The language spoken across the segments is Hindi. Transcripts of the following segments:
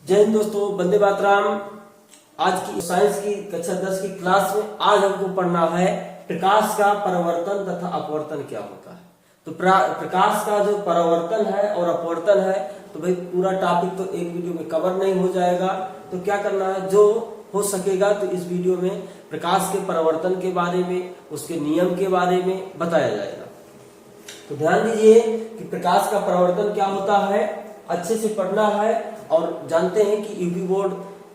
जय हिंद दोस्तों, वंदे मातरम। आज की साइंस की कक्षा 10 की क्लास में आज हमको पढ़ना है प्रकाश का परावर्तन तथा अपवर्तन क्या होता है। तो प्रकाश का जो परावर्तन है और अपवर्तन है, तो भाई पूरा टॉपिक तो एक वीडियो में कवर नहीं हो जाएगा। तो क्या करना है, जो हो सकेगा तो इस वीडियो में प्रकाश के परावर्तन के बारे में, उसके नियम के बारे में बताया जाएगा। तो ध्यान दीजिए कि प्रकाश का परावर्तन क्या होता है, अच्छे से पढ़ना है। और जानते हैं कि यूपी बोर्ड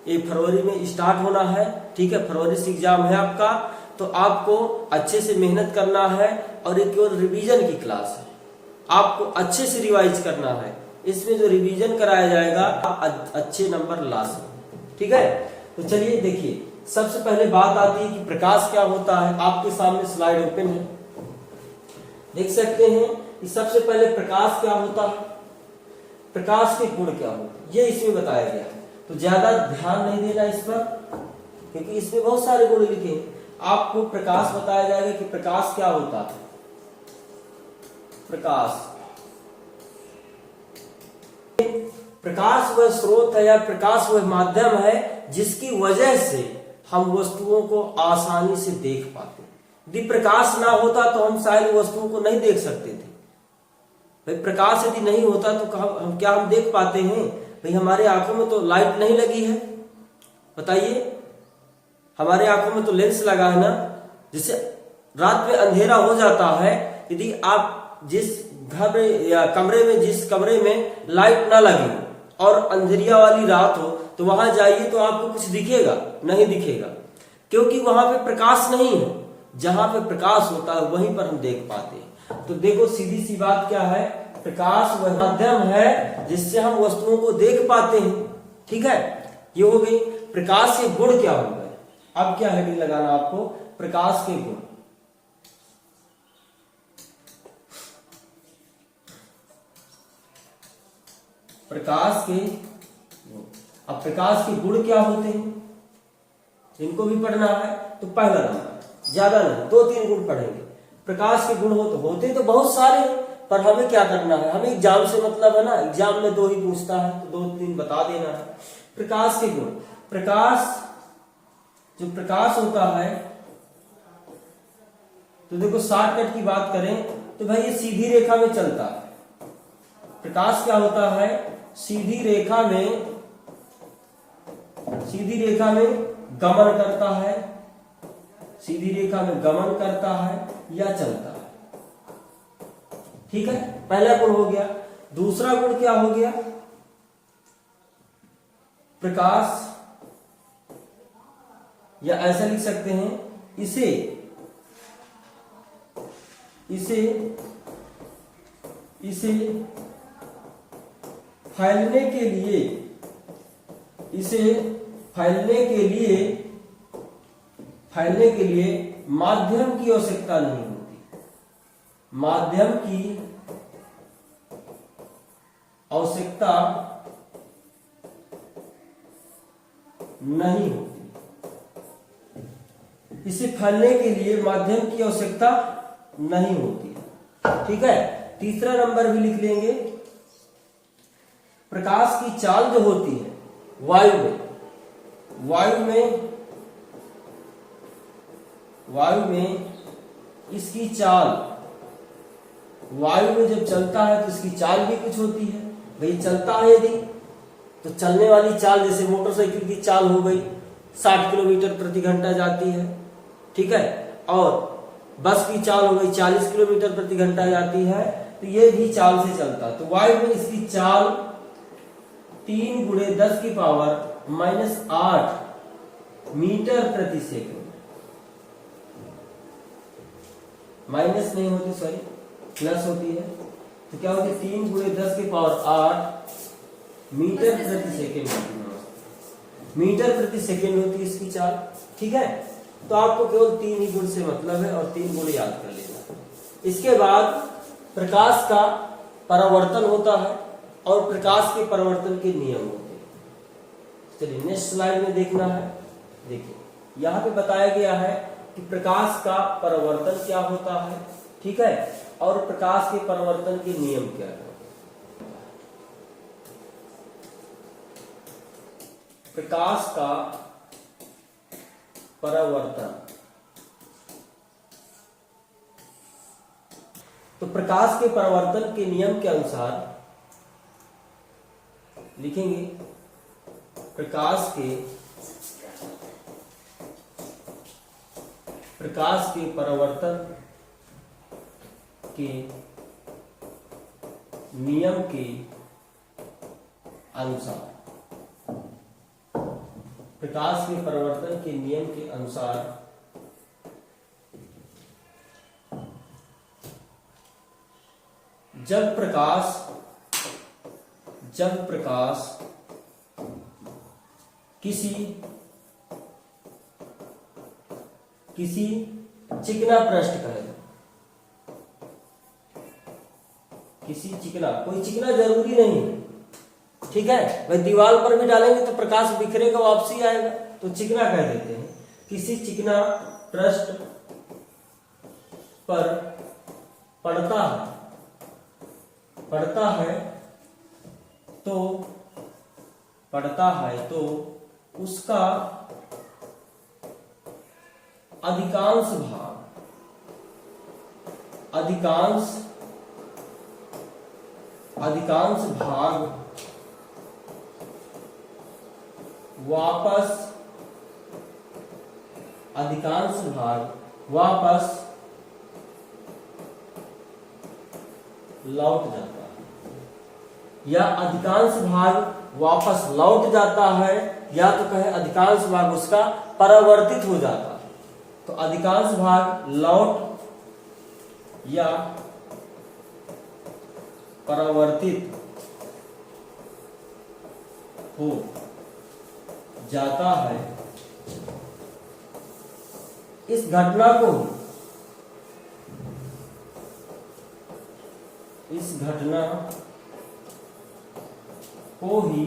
1 फरवरी में स्टार्ट होना है, ठीक है, फरवरी से एग्जाम है आपका। तो आपको अच्छे से मेहनत करना है और ये केवल रिवीजन की क्लास है, आपको अच्छे से रिवाइज करना है। इसमें जो रिवीजन कराया जाएगा आप अच्छे नंबर ला सकते, ठीक है। तो चलिए देखिए, सबसे पहले बात आती है कि प्रकाश क्या होता है। आपके सामने स्लाइड ओपन है, देख सकते हैं कि सबसे पहले प्रकाश क्या होता है, प्रकाश के गुण क्या होते हैं, ये इसमें बताया गया है। तो ज्यादा ध्यान नहीं देना इस पर, क्योंकि इसमें बहुत सारे गुण लिखे हैं। आपको प्रकाश बताया जाएगा कि प्रकाश क्या होता है। प्रकाश वह स्रोत है या प्रकाश वह माध्यम है जिसकी वजह से हम वस्तुओं को आसानी से देख पाते हैं। यदि प्रकाश ना होता तो हम शायद वस्तुओं को नहीं देख सकते थे। भाई प्रकाश यदि नहीं होता तो हम क्या देख पाते हैं। भाई हमारे आंखों में तो लाइट नहीं लगी है, बताइए, हमारे आंखों में तो लेंस लगा है ना। जिससे रात में अंधेरा हो जाता है, यदि आप जिस घर में या कमरे में, जिस कमरे में लाइट ना लगी और अंधेरिया वाली रात हो, तो वहां जाइए तो आपको कुछ दिखेगा नहीं, दिखेगा, क्योंकि वहां पे प्रकाश नहीं है। जहां पे प्रकाश होता है वहीं पर हम देख पाते हैं। तो देखो, सीधी सी बात क्या है, प्रकाश वह माध्यम है जिससे हम वस्तुओं को देख पाते हैं, ठीक है। ये हो गई। प्रकाश के गुण क्या हो गए। अब क्या हेडिंग लगाना आपको, प्रकाश के गुण। प्रकाश के गुण। अब प्रकाश के गुण क्या होते हैं, इनको भी पढ़ना है। तो पहला नंबर, ज्यादा नहीं, 2-3 गुण पढ़ेंगे। प्रकाश के गुण होते तो बहुत सारे, पर हमें क्या करना है, हमें एग्जाम से मतलब है ना, एग्जाम में 2 ही पूछता है तो 2-3 बता देना है। प्रकाश के गुण। प्रकाश, जो प्रकाश होता है, तो देखो शॉर्टकट की बात करें तो भाई ये सीधी रेखा में चलता है। प्रकाश क्या होता है, सीधी रेखा में गमन करता है, सीधी रेखा में गमन करता है या चलता है, ठीक है। पहला गुण हो गया। दूसरा गुण क्या हो गया, प्रकाश, या ऐसा लिख सकते हैं, इसे फैलने के लिए माध्यम की आवश्यकता नहीं होती, माध्यम की आवश्यकता नहीं होती। इसे फैलने के लिए माध्यम की आवश्यकता नहीं होती, ठीक है। तीसरा नंबर भी लिख लेंगे। प्रकाश की चाल जो होती है वायु में इसकी चाल, वायु में जब चलता है तो इसकी चाल भी कुछ होती है। भाई चलता है यदि, तो चलने वाली चाल, जैसे मोटरसाइकिल की चाल हो गई 60 किलोमीटर प्रति घंटा जाती है, ठीक है, और बस की चाल हो गई 40 किलोमीटर प्रति घंटा जाती है, तो ये भी चाल से चलता है। तो वायु में इसकी चाल 3 × 10⁻⁸ मीटर प्रति सेकंड, माइनस नहीं होती, सॉरी प्लस होती है। तो क्या होती है, 3 × 10⁸ मीटर प्रति सेकंड होती है, मीटर प्रति सेकंड होती है इसकी चाल, ठीक है। तो आपको केवल 3 ही गुण से मतलब है और 3 गुण याद कर लेना। इसके बाद प्रकाश का परावर्तन होता है और प्रकाश के परावर्तन के नियम होते हैं। चलिए नेक्स्ट स्लाइड में देखना है। देखिए, यहाँ पे बताया गया है कि प्रकाश का परावर्तन क्या होता है, ठीक है, और प्रकाश के परावर्तन के नियम क्या है। प्रकाश का परावर्तन। तो प्रकाश के परावर्तन के नियम के अनुसार लिखेंगे प्रकाश के परावर्तन के नियम के अनुसार, प्रकाश के परावर्तन के नियम के अनुसार जब प्रकाश किसी चिकना पृष्ठ कहेगा, किसी चिकना, कोई चिकना जरूरी नहीं, ठीक है भाई, दीवार पर भी डालेंगे तो प्रकाश बिखरेगा वापसी आएगा, तो चिकना कह देते हैं। किसी चिकना पृष्ठ पर पड़ता है तो उसका अधिकांश भाग वापस लौट जाता है, या अधिकांश भाग वापस लौट जाता है, या तो कहे अधिकांश भाग उसका परावर्तित हो जाता है। तो अधिकांश भाग लौट या परावर्तित हो जाता है। इस घटना को ही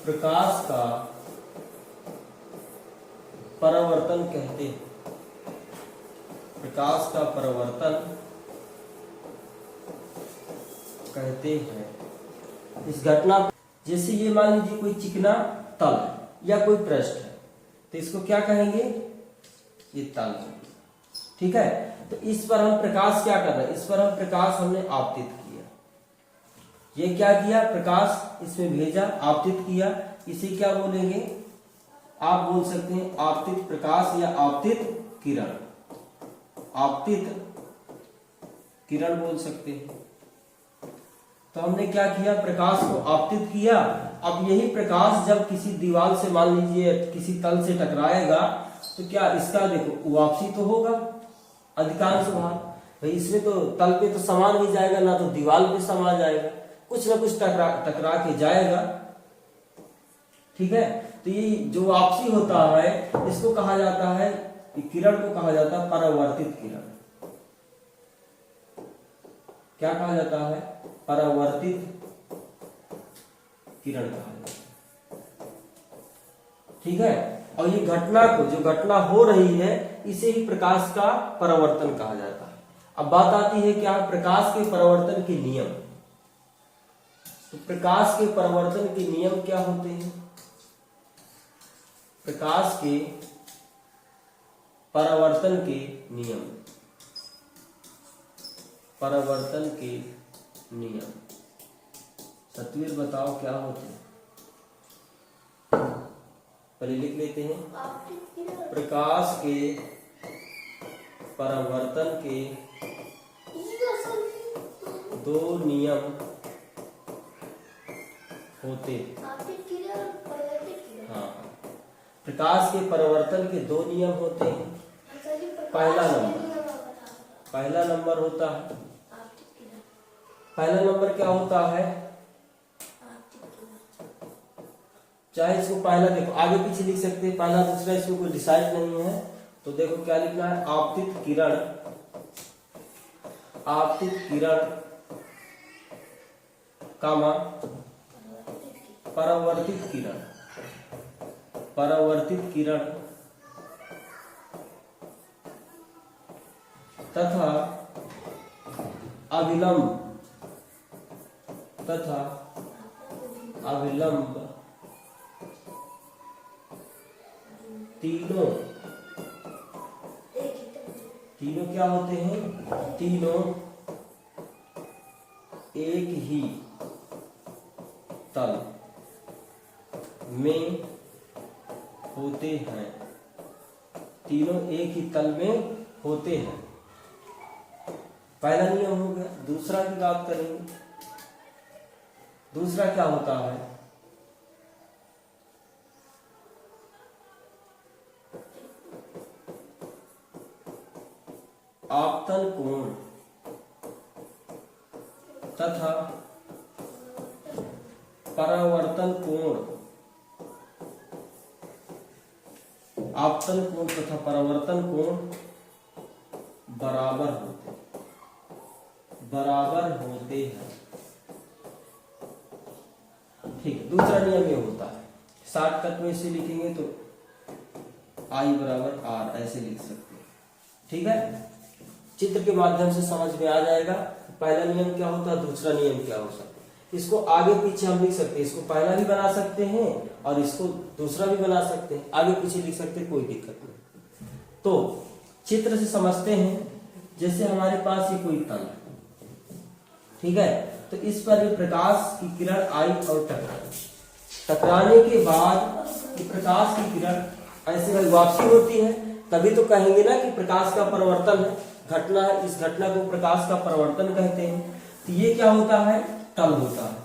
प्रकाश का परावर्तन कहते हैं। प्रकाश का परावर्तन कहते हैं इस घटना। जैसे ये मान लीजिए कोई चिकना तल है या कोई पृष्ठ है, तो इसको क्या कहेंगे, ये तल है, ठीक है। तो इस पर हम प्रकाश क्या कर रहे हैं, इस पर हम प्रकाश हमने आपतित किया। ये क्या किया, प्रकाश इसमें भेजा, आपतित किया, इसे क्या बोलेंगे, आप बोल सकते हैं आपतित प्रकाश या आपतित किरण, आपतित किरण बोल सकते हैं। तो हमने क्या किया, प्रकाश को आपतित किया। अब यही प्रकाश जब किसी दीवार से मान लीजिए किसी तल से टकराएगा, तो क्या इसका देखो वापसी तो होगा अधिकांश भाग, भाई इसमें तो तल पे तो समान ही जाएगा, ना तो दीवार पे समा जाएगा, कुछ ना कुछ टकरा के जाएगा, ठीक है। तो ये जो वापसी होता है इसको कहा जाता है, किरण को कहा जाता है परावर्तित किरण। क्या कहा जाता है, परावर्तित किरण कहा जाता है, ठीक है। और ये घटना को, जो घटना हो रही है, इसे ही प्रकाश का परावर्तन कहा जाता है। अब बात आती है क्या, प्रकाश के परावर्तन के नियम। तो प्रकाश के परावर्तन के नियम क्या होते हैं, प्रकाश के परावर्तन के नियम, परावर्तन के नियम, सतवीर बताओ क्या होते हैं, पहले लिख लेते हैं। प्रकाश के परावर्तन के दो नियम होते हैं। हाँ, प्रकाश के परावर्तन के दो नियम होते हैं। पहला नंबर होता है, पहला नंबर क्या होता है, चाहे इसको पहला देखो आगे पीछे लिख सकते हैं, पहला दूसरा इसमें कोई डिसाइड नहीं है। तो देखो क्या लिखना है, आपतित किरण, आपतित किरण कामा परावर्तित किरण, परावर्तित किरण तथा अविलंब तीनों क्या होते हैं? तीनों एक ही तल में होते हैं। तीनों एक ही तल में होते हैं। पहला नियम हो गया। दूसरा की बात करेंगे। दूसरा क्या होता है? आपतन कोण तथा परावर्तन कोण। आपतन कोण तथा परावर्तन कोण बराबर होते हैं। ठीक। दूसरा नियम ये होता है, शॉर्टकट में इसे लिखेंगे तो I बराबर R ऐसे लिख सकते हैं। ठीक है, चित्र के माध्यम से समझ में आ जाएगा पहला नियम क्या होता है, दूसरा नियम क्या हो सकता है। इसको आगे पीछे हम लिख सकते हैं। इसको पहला भी बना सकते हैं और इसको दूसरा भी बना सकते हैं। आगे पीछे लिख सकते हैं, कोई दिक्कत नहीं। तो चित्र से समझते हैं। जैसे हमारे पास ये कोई तल है, ठीक है, तो इस पर ये प्रकाश की किरण आई और टकराने के बाद प्रकाश की किरण ऐसे वापसी होती है, तभी तो कहेंगे ना कि प्रकाश का परिवर्तन है, घटना है। इस घटना को प्रकाश का परिवर्तन कहते हैं। तो ये क्या होता है? तल होता है।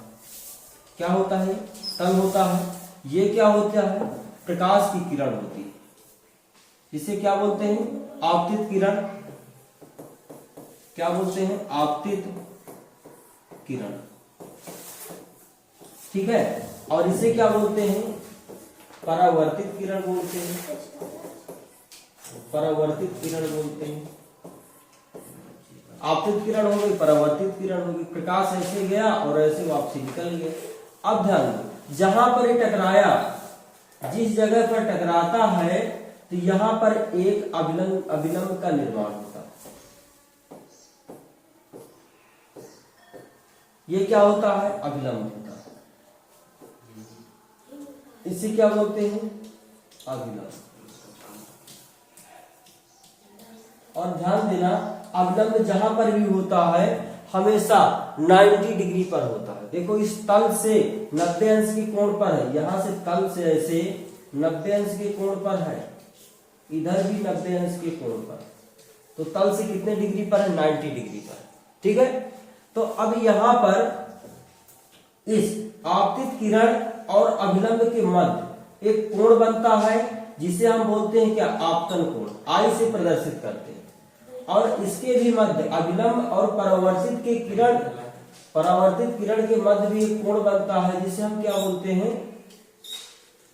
क्या होता है? तल होता है। ये क्या होता है? प्रकाश की किरण होती है। इसे क्या बोलते हैं? आपतित किरण। क्या बोलते हैं? आपतित किरण। ठीक है, और इसे क्या बोलते हैं? परावर्तित किरण बोलते हैं। परावर्तित किरण बोलते हैं। आपतित किरण हो गई, परावर्तित किरण होगी। प्रकाश ऐसे गया और ऐसे वापसी निकल गया। अब ध्यान दो, जहां पर ये टकराया, जिस जगह पर टकराता है, तो यहां पर एक अभिलंब का निर्माण होता है। ये क्या होता है? अभिलंब होता है। इसे क्या बोलते हैं? अभिलंब। और ध्यान देना, अभिलंब जहां पर भी होता है हमेशा 90 डिग्री पर होता है। देखो, इस तल से 90 अंश के कोण पर है। यहां से तल से ऐसे 90 अंश के कोण पर है, इधर भी 90 अंश के कोण पर। तो तल से कितने डिग्री पर है? 90 डिग्री पर। ठीक है, तो अब यहां पर इस आपतित किरण और अभिलंब के मध्य एक कोण बनता है, जिसे हम बोलते हैं क्या? आपतन कोण। आई से प्रदर्शित करते हैं। और इसके भी मध्य अभिलंब और परावर्तित किरण के मध्य भी एक कोण बनता है, जिसे हम क्या बोलते हैं?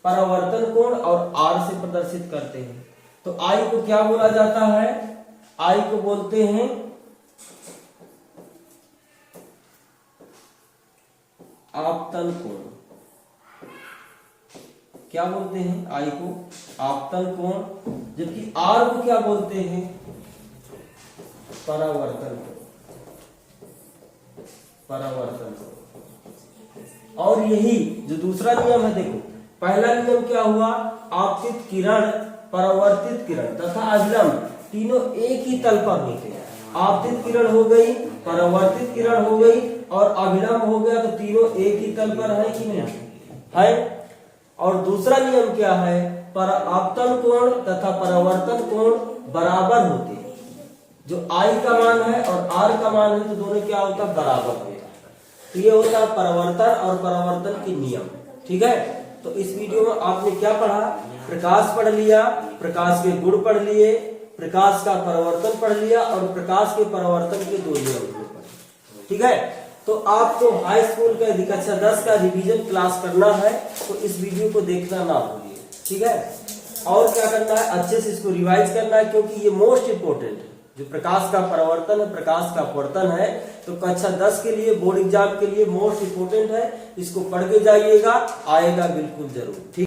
परावर्तन कोण, और आर से प्रदर्शित करते हैं। तो आई को क्या बोला जाता है? आई को बोलते हैं आपतन कोण। क्या बोलते हैं? आई को आपतन कोण, जबकि आर को क्या बोलते हैं? परावर्तन कोण। और यही जो दूसरा नियम है, देखो, पहला नियम क्या हुआ? आपतित किरण, परावर्तित किरण तथा अभिलंब तीनों एक ही तल पर होते हैं। आपतित किरण हो गई, परावर्तित किरण हो गई और अभिलंब हो गया, तो तीनों एक ही तल पर है कि नहीं है? और दूसरा नियम क्या है? आपतन कोण तथा परावर्तन कोण बराबर होते हैं। जो आई का मान है और आर का मान है, तो दोनों क्या होता है? बराबर होता है। तो ये होता है परावर्तन और परावर्तन के नियम। ठीक है, तो इस वीडियो में आपने क्या पढ़ा? प्रकाश पढ़ लिया, प्रकाश के गुण पढ़ लिए, प्रकाश का परावर्तन पढ़ लिया और प्रकाश के परावर्तन के दो नियम पढ़े। ठीक है, तो आपको हाई स्कूल का कक्षा 10 का रिवीजन क्लास करना है, तो इस वीडियो को देखना ना भूलिए। ठीक है, और क्या करना है? अच्छे से इसको रिवाइज करना है, क्योंकि ये मोस्ट इंपोर्टेंट है। जो प्रकाश का परावर्तन है, प्रकाश का अपवर्तन है, तो कक्षा 10 के लिए, बोर्ड एग्जाम के लिए मोस्ट इंपोर्टेंट है। इसको पढ़ के जाइएगा, आएगा बिल्कुल जरूर। ठीक।